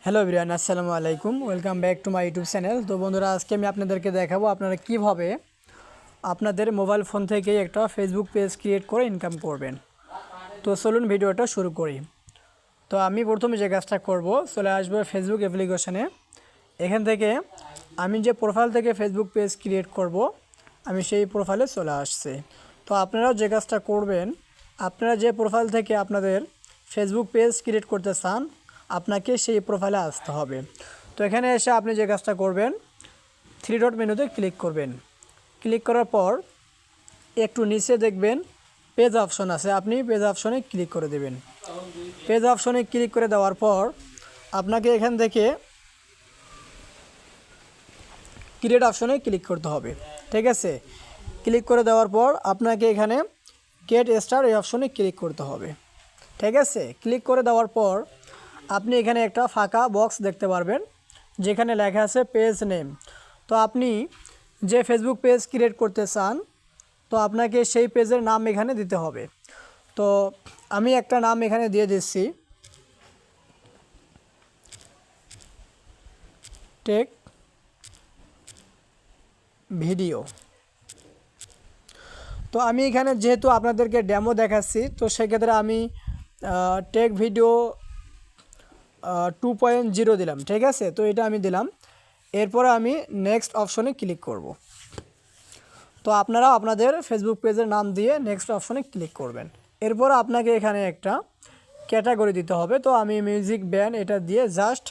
Hello everyone, আসসালামু আলাইকুম। Welcome back to my YouTube channel. তো বন্ধুরা, আজকে আমি আপনাদেরকে দেখাবো আপনারা কিভাবে আপনাদের মোবাইল ফোন থেকে একটা ফেসবুক পেজ ক্রিয়েট করে ইনকাম করবেন। তো চলুন ভিডিওটা শুরু করি। তো আমি প্রথমে যে কাজটা করব, চলে আসবো ফেসবুক অ্যাপ্লিকেশনে। এখান থেকে আমি যে প্রোফাইল থেকে ফেসবুক পেজ ক্রিয়েট করব, আমি সেই প্রোফাইলে চলে আসছি। তো আপনারাও যে কাজটা করবেন, আপনারা যে প্রোফাইল থেকে আপনাদের ফেসবুক পেজ ক্রিয়েট করতে চান, আপনাকে সেই প্রোফাইলে আসতে হবে। তো এখানে এসে আপনি যে কাজটা করবেন, থ্রি ডট মেনুতে ক্লিক করবেন। ক্লিক করার পর একটু নিচে দেখবেন পেজ অপশন আছে, আপনি পেজ অপশনে ক্লিক করে দেবেন। পেজ অপশনে ক্লিক করে দেওয়ার পর আপনাকে এখান থেকে ক্রিয়েট অপশনে ক্লিক করতে হবে। ঠিক আছে, ক্লিক করে দেওয়ার পর আপনাকে এখানে গেট স্টার এই অপশনে ক্লিক করতে হবে। ঠিক আছে, ক্লিক করে দেওয়ার পর আপনি এখানে একটা ফাঁকা বক্স দেখতে পারবেন যেখানে লেখা আছে পেজ নেম। তো আপনি যে ফেসবুক পেজ ক্রিয়েট করতে চান, তো আপনাকে সেই পেজের নাম এখানে দিতে হবে। তো আমি একটা নাম এখানে দিয়ে দিচ্ছি, টেক ভিডিও। তো আমি এখানে যেহেতু আপনাদেরকে ডেমো দেখাচ্ছি, তো সেক্ষেত্রে আমি টেক ভিডিও 2.0 দিলাম। ঠিক আছে, তো এটা আমি দিলাম। এরপরে আমি নেক্সট অপশনে ক্লিক করব। তো আপনারা আপনাদের ফেসবুক পেজের নাম দিয়ে নেক্সট অপশনে ক্লিক করবেন। এরপর আপনাকে এখানে একটা ক্যাটাগরি দিতে হবে। তো আমি মিউজিক ব্যান্ড এটা দিয়ে জাস্ট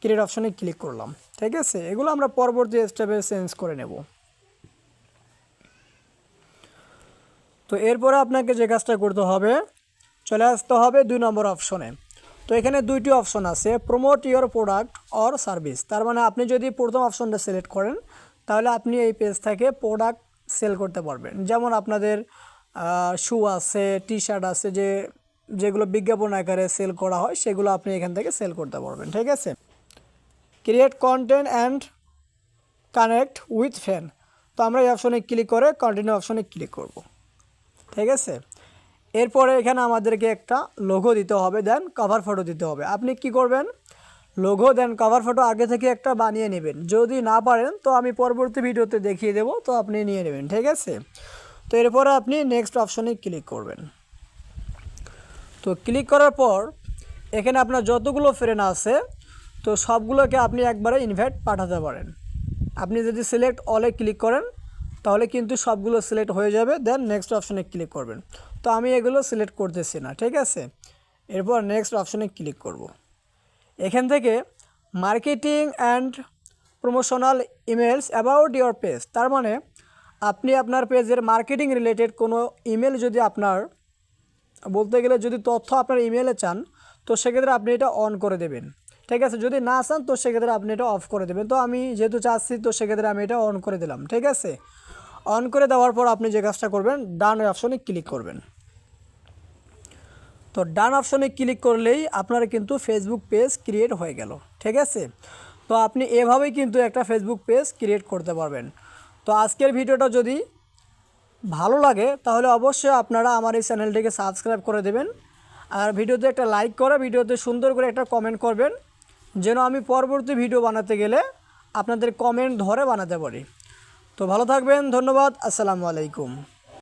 ক্রিয়েট অপশনে ক্লিক করলাম। ঠিক আছে, এগুলো আমরা পরবর্তী স্টেপে চেঞ্জ করে নেব। তো এরপরে আপনাকে যে কাজটা করতে হবে, চলে আসতে হবে 2 নম্বর অপশনে। তো এখানে দুইটি অপশন আছে, promote your product or service. তার মানে আপনি যদি প্রথম অপশনটা সিলেক্ট করেন, তাহলে আপনি এই পেজ থেকে প্রোডাক্ট সেল করতে পারবেন। যেমন আপনাদের শু আছে, টি শার্ট আছে, যেগুলো বিজ্ঞাপন আকারে সেল করা হয়, সেগুলো আপনি এখান থেকে সেল করতে পারবেন। ঠিক আছে, create content and connect with fan. তো আমরা এই অপশনে ক্লিক করে কন্টিনিউ অপশনে ক্লিক করব। ঠিক আছে, এরপরে এখানে আমাদেরকে একটা লোগো দিতে হবে, দেন কভার ফটো দিতে হবে। আপনি কি করবেন, লোগো দেন কভার ফটো আগে থেকে একটা বানিয়ে নেবেন। যদি না পারেন তো আমি পরবর্তী ভিডিওতে দেখিয়ে দেব, তো আপনি নিয়ে নেবেন। ঠিক আছে, তো এরপরে আপনি নেক্সট অপশনে ক্লিক করবেন। তো ক্লিক করার পর এখানে আপনার যতগুলো ফ্রেন্ড আছে, তো সবগুলোকে আপনি একবারে ইনভাইট পাঠাতে পারেন। আপনি যদি সিলেক্ট অলে ক্লিক করেন, তাহলে কিন্তু সবগুলো সিলেক্ট হয়ে যাবে। দেন নেক্সট অপশনে ক্লিক করবেন। তো আমি এগুলো সিলেক্ট করতেছি না। ঠিক আছে, এরপর নেক্সট অপশনে ক্লিক করব। এখান থেকে marketing and promotional emails about your page. তার মানে আপনি আপনার পেজের মার্কেটিং রিলেটেড কোনো ইমেল যদি আপনার, বলতে গেলে যদি তথ্য আপনার ইমেলে চান, তো সেক্ষেত্রে আপনি এটা অন করে দেবেন। ঠিক আছে, যদি না চান তো সেক্ষেত্রে আপনি এটা অফ করে দেবেন। তো আমি যেহেতু চাচ্ছি, তো সেক্ষেত্রে আমি এটা অন করে দিলাম। ঠিক আছে, অন করে দেওয়ার পর আপনি যে কাজটা করবেন, ডান অপশনে ক্লিক করবেন। তো ডান অপশনে ক্লিক করলেই আপনার কিন্তু ফেসবুক পেজ ক্রিয়েট হয়ে গেল। ঠিক আছে, তো আপনি এভাবেই কিন্তু একটা ফেসবুক পেজ ক্রিয়েট করতে পারবেন। তো আজকের ভিডিওটা যদি ভালো লাগে, তাহলে অবশ্যই আপনারা আমার এই চ্যানেলটিকে সাবস্ক্রাইব করে দেবেন। আর ভিডিওতে একটা লাইক করে, ভিডিওতে সুন্দর করে একটা কমেন্ট করবেন, যেন আমি পরবর্তী ভিডিও বানাতে গেলে আপনাদের কমেন্ট ধরে বানাতে পারি। তো ভালো থাকবেন, ধন্যবাদ, আসসালামু আলাইকুম।